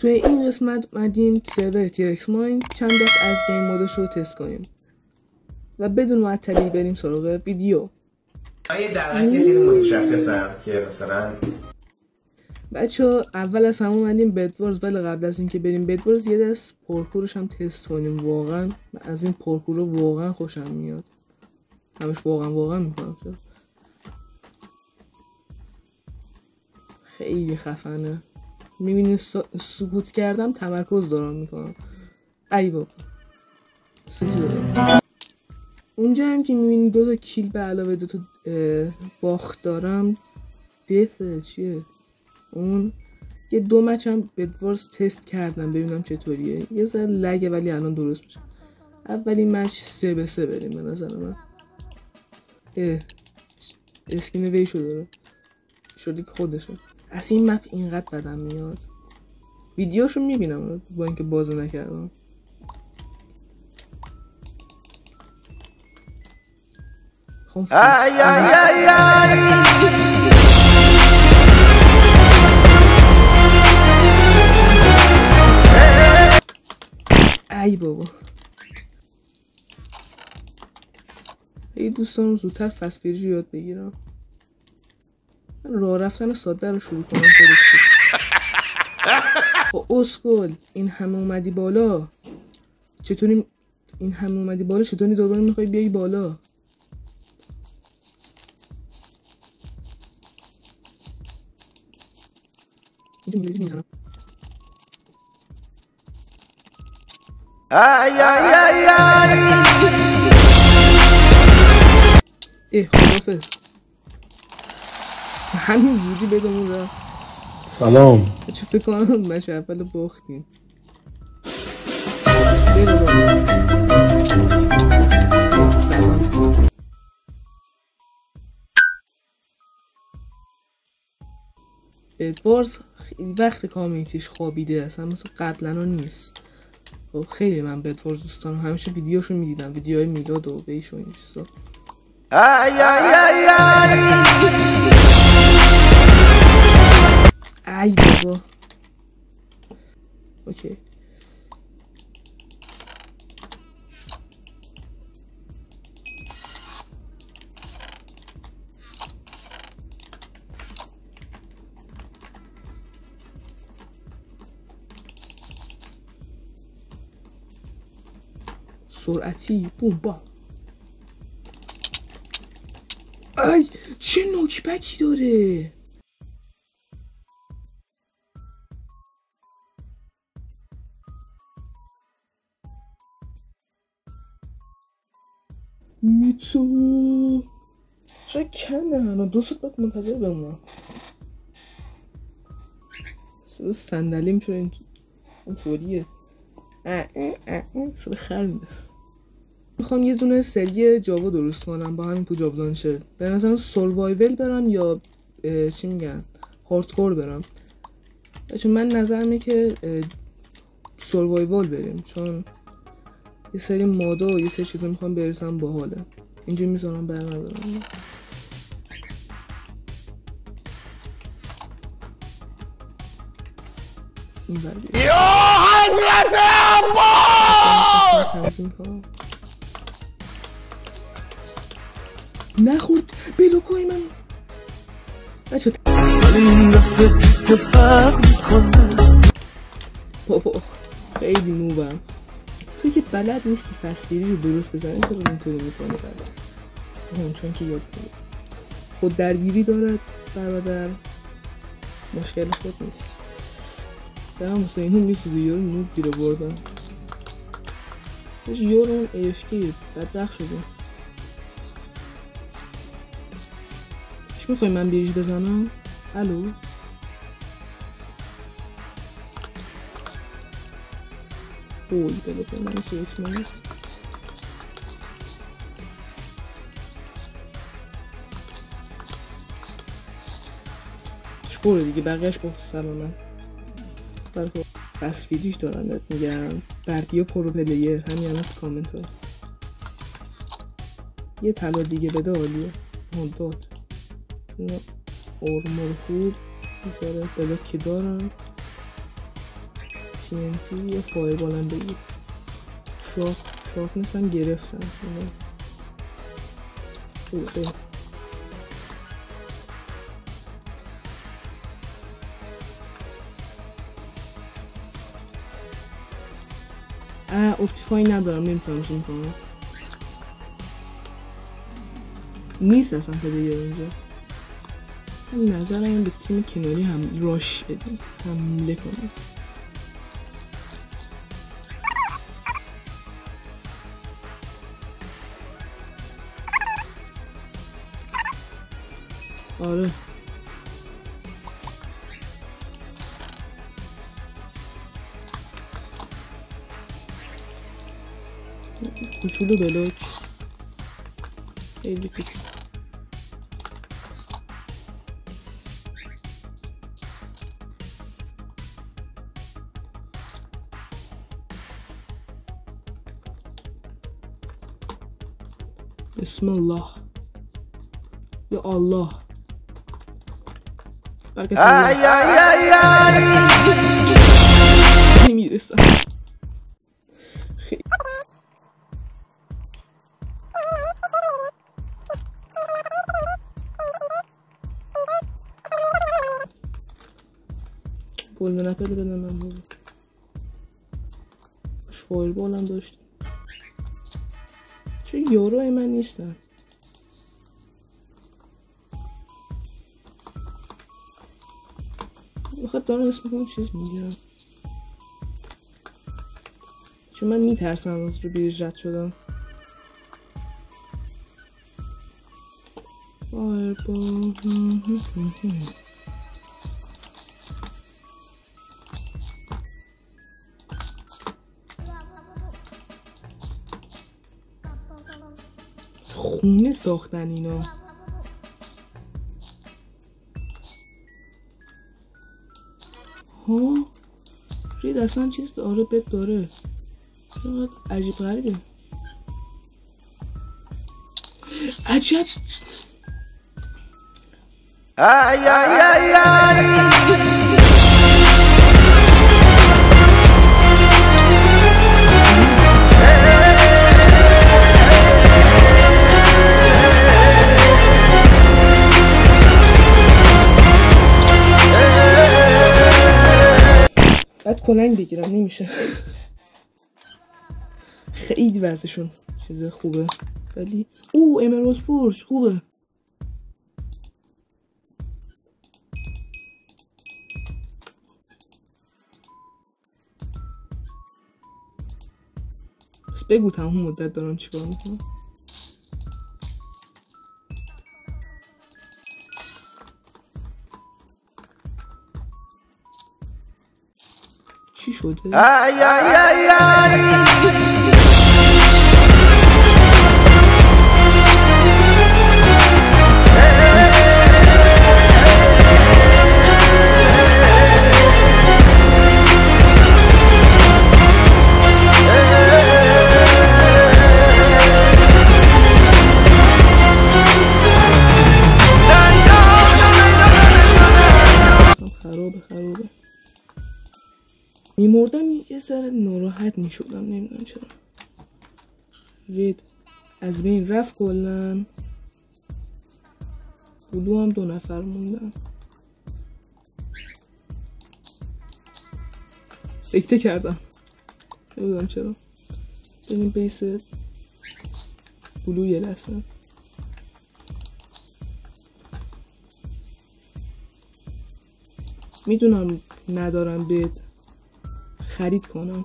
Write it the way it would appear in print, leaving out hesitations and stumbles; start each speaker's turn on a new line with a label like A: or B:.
A: توی این قسمت اومدیم سرور تیرکس ماین چند دست از گیم مودش رو تست کنیم و بدون معطلی بریم سراغ ویدیو.
B: یه درکی خیلی متشخصم که مثلا
A: بچه‌ها اول از همه اومدیم بدوارز، ولی قبل از اینکه بریم بدوارز یه دست پارکورش هم تست کنیم. واقعا از این پارکور رو واقعا خوشم میاد، همش واقعا میکنم. خیلی خفنه. میبینی سکوت کردم تمرکز دارم میکنم. ای بابا سوتی دارم. اونجا هم که میبینی 2 تا کیل به علاوه 2 تا باخت دارم. دفه چیه اون؟ یه 2 مچ هم بدوارز تست کردم ببینم چطوریه. یه ذره لگه ولی الان درست میشه. اولین مچ 3-3 بریم به نظر من. اسکین ویشو داره شدی که خودشه. از این مپ اینقدر بدم میاد. ویدیوشو میبینم با اینکه بازو نکردم. ای بابا ای دوستان زودتر فست پیجی یاد بگیرم. من راه رفتن ساده رو شروع کنم. با اسکول این همه اومدی بالا چطوری؟ چطوری دوباره میخوای بیای بالا؟ خدافظ. همین زودی بدمون را
C: سلام.
A: چه فکر کنم مشه اول باختیم. سلام. بدوارز خیلی وقت کامیونیتیش خوابیده، اصلا مثل قبلا ها نیست. خب خیلی من بدوارز دوستان همیشه ویدیوشو میدیدم، ویدیوهای میلاد و بیش و این چیزا. ای بابا اوکی. سرعتی بوم با. ای چه نوکبکی داره. میتو چه کنه هنو 2 ساعت باید منتظر بمونم. صندلیم چرا اینطوریه؟ صدا خر میده. میخوام یه دونه سری جاوا درست کنم با همین تو جاودانشه. به نظرم سروایول برم یا چی میگن هاردکور برم. چون من نظرم اینه که سروایول بریم، چون یه سری مادا و یه سری چیزا میخوام برسم باحاله. اینجا میذارم بر ندارم.
C: یا حضرت عباس.
A: نخورد بلوکای من بچه. بابا خیلی نوبم. توی که بلد نیستی فسفیری رو درست بزنی چرا اینطوری میکنی؟ بس چون که یاد کنی خود درگیری دارد برادر، مشکل خود نیست. دقیقا مثلا اینو میسوزه یارو نوب گیره بردن. یارو اون AFK بدبخ شده. چی میخوای من بیریش بزنم؟ الو؟ اوی بلو به من که اسمه شکره دیگه بقیهش با سلامت. برکو تصویریش دارم بهت میگم. بردیا پرو پلیر همین الان تو کامنت ها یه طلا دیگه بده عالیه. داد اینا آرمور خوب میذاره بلاکی دارم. TNT یا فایر بالم بگیر. شارپنس هم گرفتم. اپتیفای ندارم، نمیتونم زوم کنم. نیست اصلا پلیر اونجا. نظرم به تیم کناری هم راش بدیم، حمله کنیم. آره کوچولو بلوک خیلی کوچولو. بسم الله یا الله برکت نمیرسم. گلدن اپل بدم من بود. فایر بال هم داشتم. چه یاروی من نیستن. بخاطر دارم اسم کنم چیز میگیرم، چون من میترسم از رو بیرش رد شدم. فایر بال خونه ساختن اینا. ها رید اصلا چیز داره بد داره. چقدر عجیب غریبه. عجب. ای ای ای ای بعد کلنگ بگیرم نمیشه. خیلی وضعشون چیز خوبه ولی امرالد فورج خوبه. بس بگو تمام مدت دارم چیکار میکنم. چی شده؟ ای ای ای ای خرابه. میمردم یه سر ناراحت میشدم نمیدونم چرا. رید از بین رفت کلن. بلو هم 2 نفر موندن. سکته کردم نمیدونم چرا. بریم بیس بلو یه لحظه. میدونم ندارم بد خرید کنم.